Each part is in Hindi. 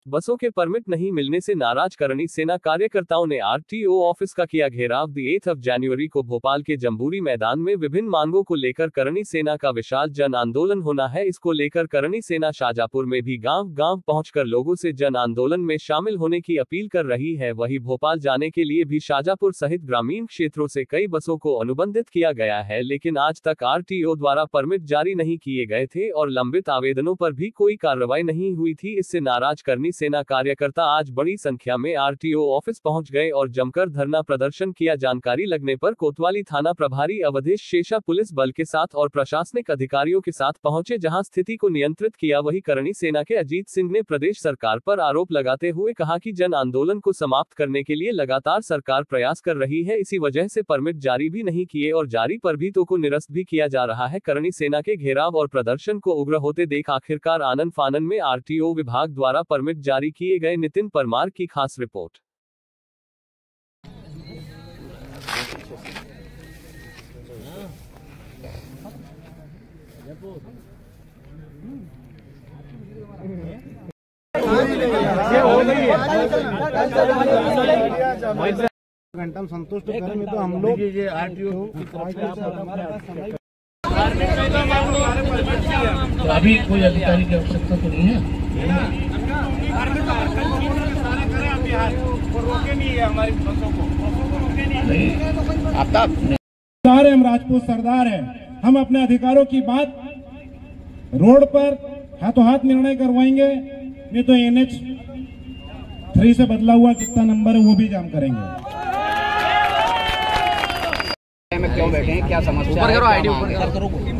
बसों के परमिट नहीं मिलने से नाराज करणी सेना कार्यकर्ताओं ने आरटीओ ऑफिस का किया घेराव। 8 जनवरी को भोपाल के जंबूरी मैदान में विभिन्न मांगों को लेकर करणी सेना का विशाल जन आंदोलन होना है। इसको लेकर करणी सेना शाजापुर में भी गांव-गांव पहुंचकर लोगों से जन आंदोलन में शामिल होने की अपील कर रही है। वहीं भोपाल जाने के लिए भी शाजापुर सहित ग्रामीण क्षेत्रों से कई बसों को अनुबंधित किया गया है, लेकिन आज तक आरटीओ द्वारा परमिट जारी नहीं किए गए थे और लंबित आवेदनों पर भी कोई कार्रवाई नहीं हुई थी। इससे नाराज करणी सेना कार्यकर्ता आज बड़ी संख्या में आरटीओ ऑफिस पहुंच गए और जमकर धरना प्रदर्शन किया। जानकारी लगने पर कोतवाली थाना प्रभारी अवधेश शेषा पुलिस बल के साथ और प्रशासनिक अधिकारियों के साथ पहुंचे, जहां स्थिति को नियंत्रित किया। वहीं करणी सेना के अजीत सिंह ने प्रदेश सरकार पर आरोप लगाते हुए कहा कि जन आंदोलन को समाप्त करने के लिए लगातार सरकार प्रयास कर रही है, इसी वजह से परमिट जारी भी नहीं किए और जारी परमिटों को निरस्त भी किया जा रहा है। करणी सेना के घेराव और प्रदर्शन को उग्र होते देख आखिरकार आनन फानन में आरटीओ विभाग द्वारा परमिट जारी किए गए। नितिन परमार की खास रिपोर्ट। घंटा संतुष्ट करेंगे तो हम लोग आरटीओ तो अभी कोई अधिकारी की आवश्यकता तो नहीं है। हम राजपूत सरदार हैं, हम अपने अधिकारों की बात रोड पर हाथों हाथ निर्णय करवाएंगे, नहीं तो NH 3 से बदला हुआ कितना नंबर है वो भी जाम करेंगे। में क्यों बैठे हैं, क्या समस्या है?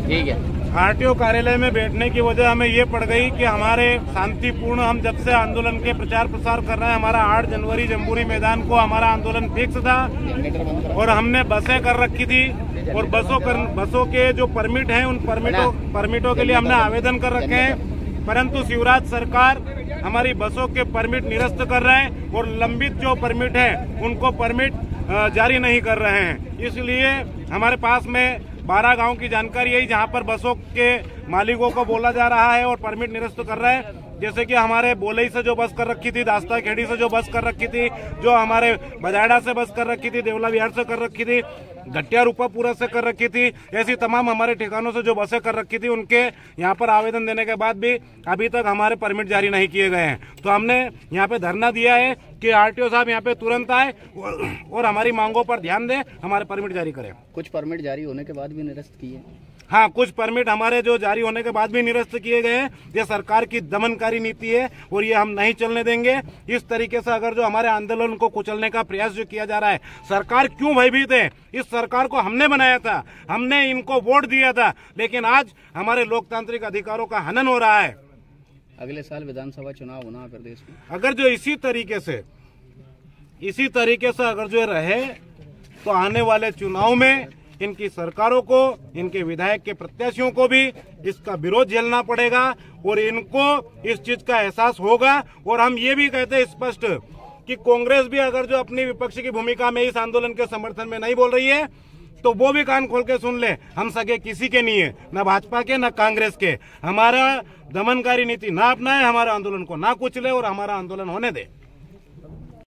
ठीक है। आरटीओ कार्यालय में बैठने की वजह हमें ये पड़ गई कि हमारे शांतिपूर्ण, हम जब से आंदोलन के प्रचार प्रसार कर रहे हैं, हमारा 8 जनवरी जंबूरी मैदान को हमारा आंदोलन फिक्स था और हमने बसें कर रखी थी और बसों के जो परमिट हैं उन परमिटों के लिए हमने आवेदन कर रखे हैं, परंतु शिवराज सरकार हमारी बसों के परमिट निरस्त कर रहे हैं और लंबित जो परमिट है उनको परमिट जारी नहीं कर रहे हैं। इसलिए हमारे पास में 12 गांव की जानकारी है जहां पर बसों के मालिकों को बोला जा रहा है और परमिट निरस्त कर रहे हैं। जैसे कि हमारे बोलई से जो बस कर रखी थी, दास्ता खेड़ी से जो बस कर रखी थी, जो हमारे बजाड़ा से बस कर रखी थी, देवला विहार से कर रखी थी, घटिया रूपापुरा से कर रखी थी, ऐसी तमाम हमारे ठिकानों से जो बसें कर रखी थी उनके यहाँ पर आवेदन देने के बाद भी अभी तक हमारे परमिट जारी नहीं किए गए हैं। तो हमने यहाँ पे धरना दिया है कि आरटीओ साहब यहाँ पे तुरंत आए और हमारी मांगों पर ध्यान दें, हमारे परमिट जारी करें। कुछ परमिट जारी होने के बाद भी निरस्त किए? हाँ, कुछ परमिट हमारे जो जारी होने के बाद भी निरस्त किए गए हैं। ये सरकार की दमनकारी नीति है और ये हम नहीं चलने देंगे। इस तरीके से अगर जो हमारे आंदोलन को कुचलने का प्रयास जो किया जा रहा है, सरकार क्यों भयभीत है? इस सरकार को हमने बनाया था, हमने इनको वोट दिया था, लेकिन आज हमारे लोकतांत्रिक अधिकारों का हनन हो रहा है। अगले साल विधानसभा चुनाव होना है प्रदेश में, अगर जो इसी तरीके से अगर जो रहे तो आने वाले चुनाव में इनकी सरकारों को, इनके विधायक के प्रत्याशियों को भी इसका विरोध झेलना पड़ेगा और इनको इस चीज का एहसास होगा। और हम ये भी कहते हैं स्पष्ट कि कांग्रेस भी अगर जो अपनी विपक्ष की भूमिका में इस आंदोलन के समर्थन में नहीं बोल रही है तो वो भी कान खोल के सुन ले। हम सगे किसी के नहीं है, न भाजपा के न कांग्रेस के। हमारा दमनकारी नीति ना अपनाए, हमारे आंदोलन को ना कुचले और हमारा आंदोलन होने दे।